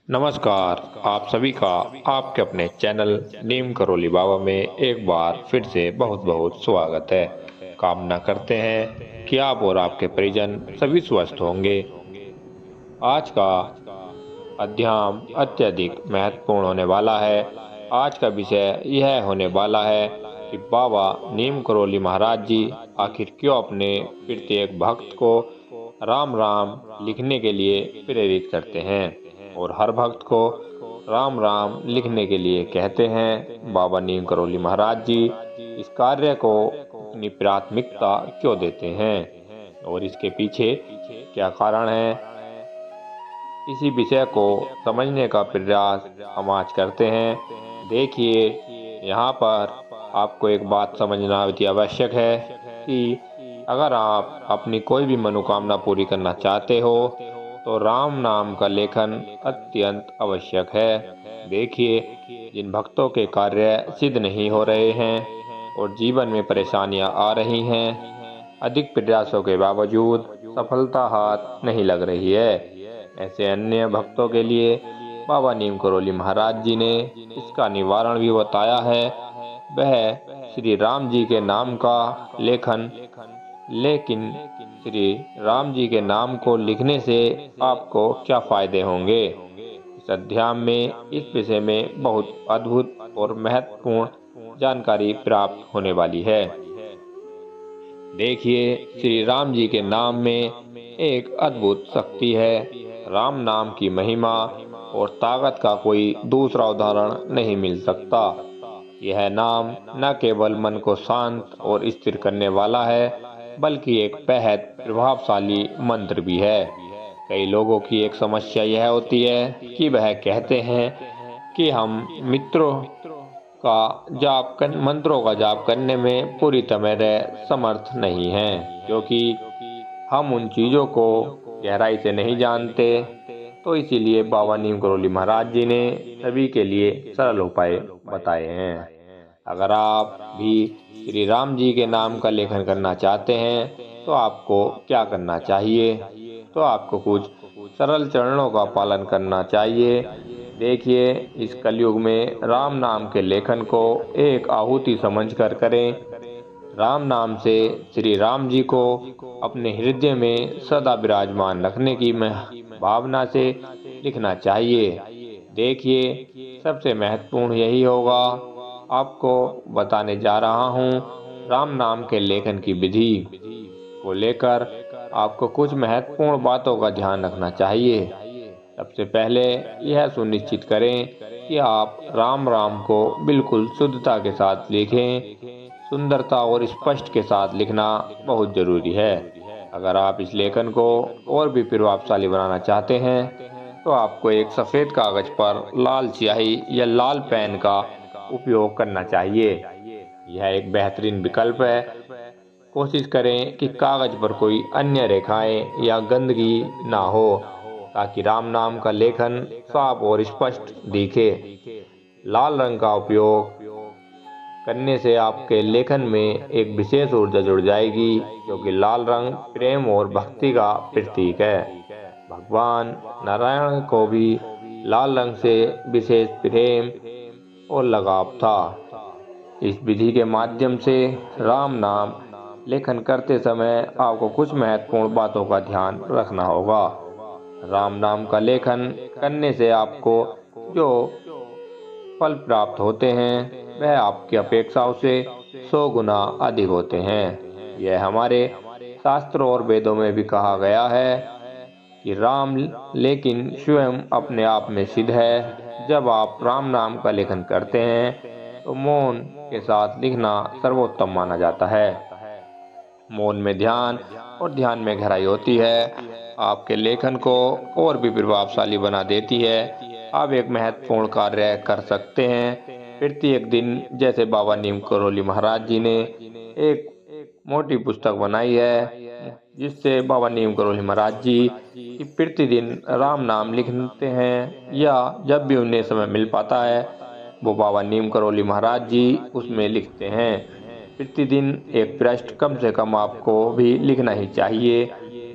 नमस्कार। आप सभी का आपके अपने चैनल नीम करोली बाबा में एक बार फिर से बहुत बहुत स्वागत है। कामना करते हैं कि आप और आपके परिजन सभी स्वस्थ होंगे। आज का अध्याय अत्यधिक महत्वपूर्ण होने वाला है। आज का विषय यह होने वाला है कि बाबा नीम करोली महाराज जी आखिर क्यों अपने प्रत्येक भक्त को राम राम लिखने के लिए प्रेरित करते हैं और हर भक्त को राम राम लिखने के लिए कहते हैं। बाबा नीम करोली महाराज जी इस कार्य को अपनी प्राथमिकता क्यों देते हैं और इसके पीछे क्या कारण है, इसी विषय को समझने का प्रयास हम आज करते हैं। देखिए, यहाँ पर आपको एक बात समझना अति आवश्यक है कि अगर आप अपनी कोई भी मनोकामना पूरी करना चाहते हो तो राम नाम का लेखन अत्यंत आवश्यक है। देखिए, जिन भक्तों के कार्य सिद्ध नहीं हो रहे हैं और जीवन में परेशानियां आ रही हैं, अधिक प्रयासों के बावजूद सफलता हाथ नहीं लग रही है, ऐसे अन्य भक्तों के लिए बाबा नीम करोली महाराज जी ने इसका निवारण भी बताया है। वह श्री राम जी के नाम का लेखन। लेकिन श्री राम जी के नाम को लिखने से आपको क्या फायदे होंगे, इस अध्याय में इस विषय में बहुत अद्भुत और महत्वपूर्ण जानकारी प्राप्त होने वाली है। देखिए, श्री राम जी के नाम में एक अद्भुत शक्ति है। राम नाम की महिमा और ताकत का कोई दूसरा उदाहरण नहीं मिल सकता। यह नाम न केवल मन को शांत और स्थिर करने वाला है, बल्कि एक बेहद प्रभावशाली मंत्र भी है। कई लोगों की एक समस्या यह होती है कि वह कहते हैं कि हम मंत्रों का जाप करने में पूरी तरह समर्थ नहीं हैं, क्योंकि हम उन चीज़ों को गहराई से नहीं जानते। तो इसीलिए बाबा नीम करोली महाराज जी ने सभी के लिए सरल उपाय बताए हैं। अगर आप भी श्री राम जी के नाम का लेखन करना चाहते हैं तो आपको क्या करना चाहिए, तो आपको कुछ सरल चरणों का पालन करना चाहिए। देखिए, इस कलयुग में राम नाम के लेखन को एक आहुति समझकर करें। राम नाम से श्री राम जी को अपने हृदय में सदा विराजमान रखने की भावना से लिखना चाहिए। देखिए, सबसे महत्वपूर्ण यही होगा। आपको बताने जा रहा हूँ राम नाम के लेखन की विधि को लेकर आपको कुछ महत्वपूर्ण बातों का ध्यान रखना चाहिए। सबसे पहले यह सुनिश्चित करें कि आप राम राम को बिल्कुल शुद्धता के साथ लिखें। सुंदरता और स्पष्ट के साथ लिखना बहुत जरूरी है। अगर आप इस लेखन को और भी प्रभावशाली बनाना चाहते हैं तो आपको एक सफ़ेद कागज पर लाल स्याही या लाल पेन का उपयोग करना चाहिए। यह एक बेहतरीन विकल्प है। कोशिश करें कि कागज पर कोई अन्य रेखाएं या गंदगी ना हो, ताकि राम नाम का लेखन साफ और स्पष्ट दिखे। लाल रंग का उपयोग करने से आपके लेखन में एक विशेष ऊर्जा जुड़ जाएगी, क्योंकि लाल रंग प्रेम और भक्ति का प्रतीक है। भगवान नारायण को भी लाल रंग से विशेष प्रेम और लगाव था। इस विधि के माध्यम से राम नाम लेखन करते समय आपको कुछ महत्वपूर्ण बातों का ध्यान रखना होगा। राम नाम का लेखन करने से आपको जो फल प्राप्त होते हैं वह आपकी अपेक्षाओं से 100 गुना अधिक होते हैं। यह हमारे शास्त्रों और वेदों में भी कहा गया है कि राम लेकिन स्वयं अपने आप में सिद्ध है। जब आप राम नाम का लेखन करते हैं तो मौन के साथ लिखना सर्वोत्तम माना जाता है। मौन में ध्यान और ध्यान में गहराई होती है, आपके लेखन को और भी प्रभावशाली बना देती है। आप एक महत्वपूर्ण कार्य कर सकते हैं प्रत्येक दिन। जैसे बाबा नीम करोली महाराज जी ने एक मोटी पुस्तक बनाई है, जिससे बाबा नीम करोली महाराज जी की प्रतिदिन राम नाम लिखते हैं, या जब भी उन्हें समय मिल पाता है वो बाबा नीम करोली महाराज जी उसमें लिखते हैं। प्रतिदिन एक पृष्ठ कम से कम आपको भी लिखना ही चाहिए।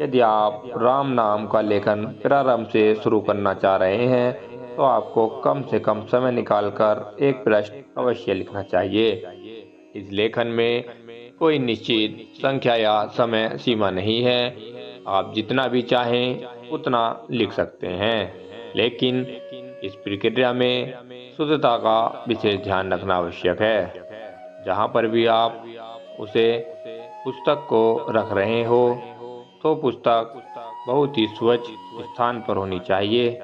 यदि आप राम नाम का लेखन प्रारंभ से शुरू करना चाह रहे हैं तो आपको कम से कम समय निकालकर एक प्रश्न अवश्य लिखना चाहिए। इस लेखन में कोई निश्चित संख्या या समय सीमा नहीं है। आप जितना भी चाहें उतना लिख सकते हैं, लेकिन इस प्रक्रिया में शुद्धता का विशेष ध्यान रखना आवश्यक है। जहाँ पर भी आप उसे पुस्तक को रख रहे हो, तो पुस्तक बहुत ही स्वच्छ स्थान पर होनी चाहिए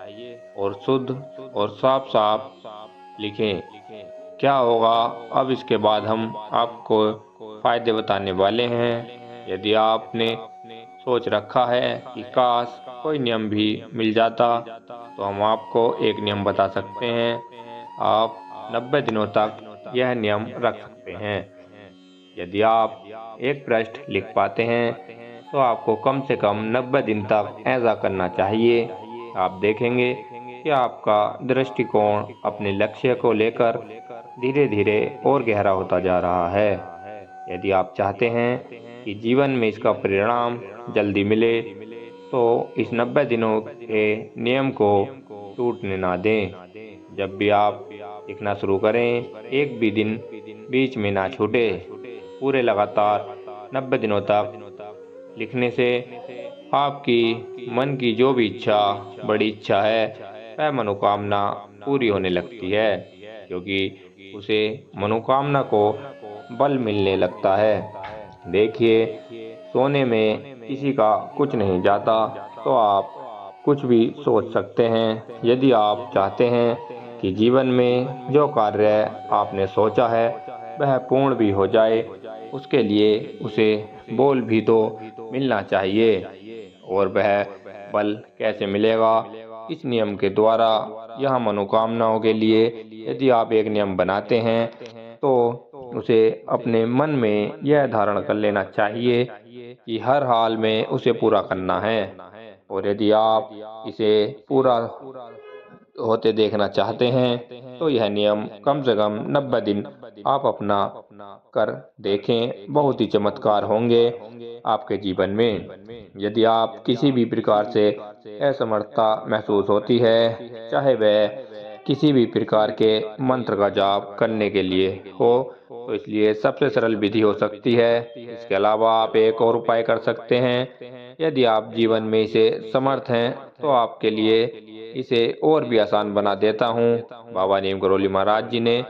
और शुद्ध और साफ साफ लिखें। क्या होगा, अब इसके बाद हम आपको फायदे बताने वाले हैं। यदि आपने सोच रखा है कि काश कोई नियम भी मिल जाता, तो हम आपको एक नियम बता सकते हैं। आप 90 दिनों तक यह नियम रख सकते हैं। यदि आप एक पृष्ठ लिख पाते हैं, तो आपको कम से कम 90 दिन तक ऐसा करना चाहिए। आप देखेंगे कि आपका दृष्टिकोण अपने लक्ष्य को लेकर धीरे धीरे और गहरा होता जा रहा है। यदि आप चाहते हैं कि जीवन में इसका परिणाम जल्दी मिले, तो इस 90 दिनों के नियम को टूटने ना दें। जब भी आप लिखना शुरू करें, एक भी दिन बीच में ना छूटे। पूरे लगातार 90 दिनों तक लिखने से आपकी मन की जो भी इच्छा, बड़ी इच्छा है, वह मनोकामना पूरी होने लगती है, क्योंकि उसे मनोकामना को बल मिलने लगता है। देखिए, सोने में किसी का कुछ नहीं जाता, तो आप कुछ भी सोच सकते हैं। यदि आप चाहते हैं कि जीवन में जो कार्य आपने सोचा है वह पूर्ण भी हो जाए, उसके लिए उसे बोल भी तो मिलना चाहिए। और वह बल कैसे मिलेगा? इस नियम के द्वारा। यह मनोकामनाओं के लिए यदि आप एक नियम बनाते हैं, तो उसे अपने मन में यह धारण कर लेना चाहिए कि हर हाल में उसे पूरा करना है। और यदि आप इसे पूरा होते देखना चाहते हैं, तो यह नियम कम से कम 90 दिन आप अपना कर देखें। बहुत ही चमत्कार होंगे आपके जीवन में। यदि आप किसी भी प्रकार से असमर्थता महसूस होती है, चाहे वह किसी भी प्रकार के मंत्र का जाप करने के लिए हो, तो इसलिए सबसे सरल विधि हो सकती है। इसके अलावा आप एक और उपाय कर सकते हैं। यदि आप जीवन में इसे समर्थ हैं, तो आपके लिए इसे और भी आसान बना देता हूँ। बाबा नीम करोली महाराज जी ने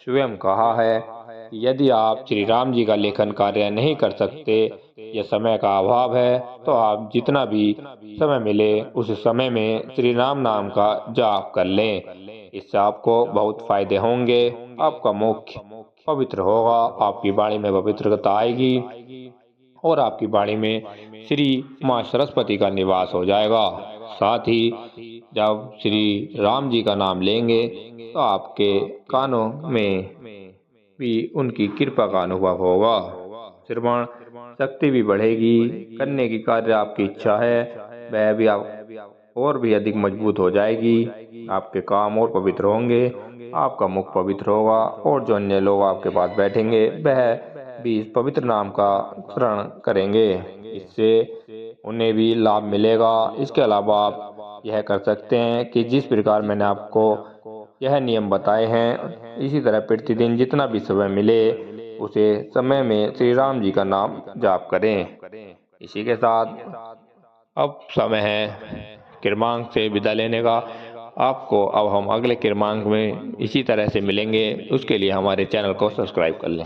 स्वयं कहा है कि यदि आप श्री राम जी का लेखन कार्य नहीं कर सकते या समय का अभाव है, तो आप जितना भी समय मिले उस समय में श्री राम नाम का जाप कर लें। इससे आपको बहुत फायदे होंगे। आपका मुख पवित्र होगा, आपकी वाणी में पवित्रता आएगी और आपकी वाणी में श्री माँ सरस्वती का निवास हो जाएगा। साथ ही जब श्री राम जी का नाम लेंगे, तो आपके कानों में भी उनकी कृपा का अनुभव होगा। श्रवण शक्ति भी बढ़ेगी। करने की कार्य आपकी इच्छा है वह भी आप और भी अधिक मजबूत हो जाएगी। आपके काम और पवित्र होंगे, आपका मुख पवित्र होगा और जो अन्य लोग आपके पास बैठेंगे वह भी इस पवित्र नाम का स्मरण करेंगे। इससे उन्हें भी लाभ मिलेगा। इसके अलावा आप यह कर सकते हैं कि जिस प्रकार मैंने आपको यह नियम बताए हैं, इसी तरह प्रतिदिन जितना भी समय मिले उसे समय में श्री राम जी का नाम जाप करें। इसी के साथ अब समय है क्रमांक से विदा लेने का। आपको अब हम अगले क्रमांक में इसी तरह से मिलेंगे। उसके लिए हमारे चैनल को सब्सक्राइब कर लें।